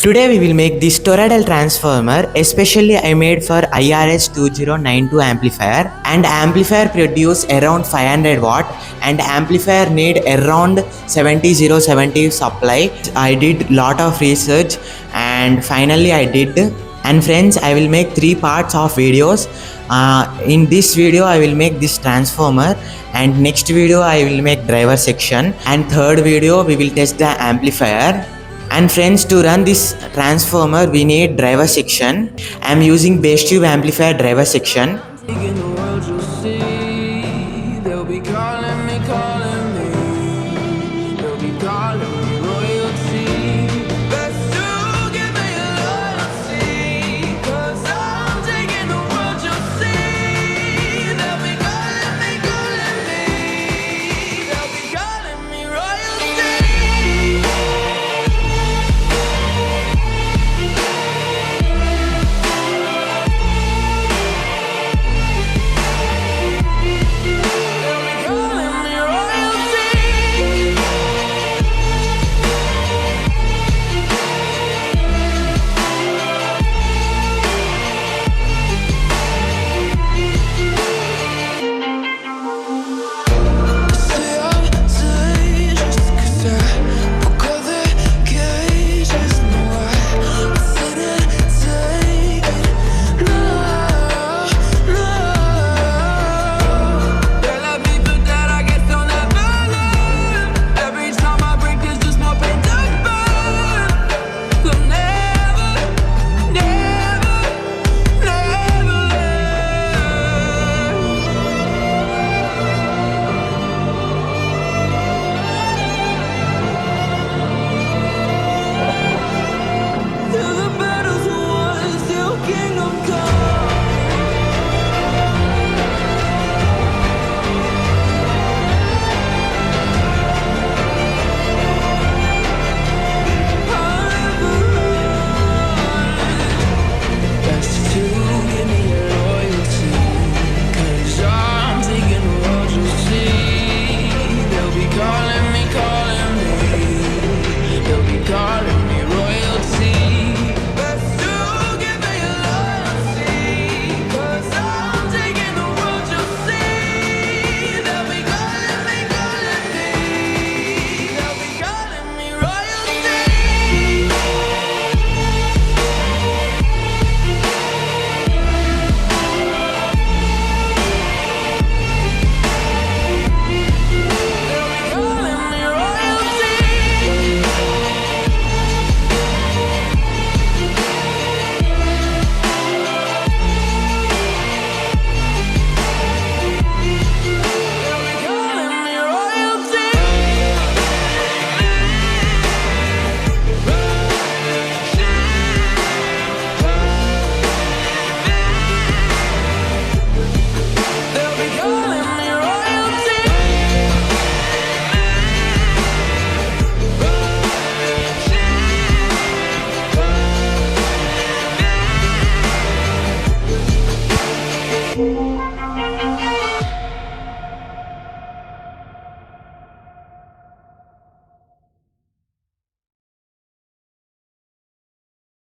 Today we will make this toroidal transformer, especially I made for IRS2092 amplifier, and amplifier produce around 500 watt and amplifier need around 70 supply. I did lot of research and finally I did. And friends, I will make 3 parts of videos. In this video I will make this transformer, and next video I will make driver section, and third video we will test the amplifier. And friends, to run this transformer we need driver section. I am using base tube amplifier driver section.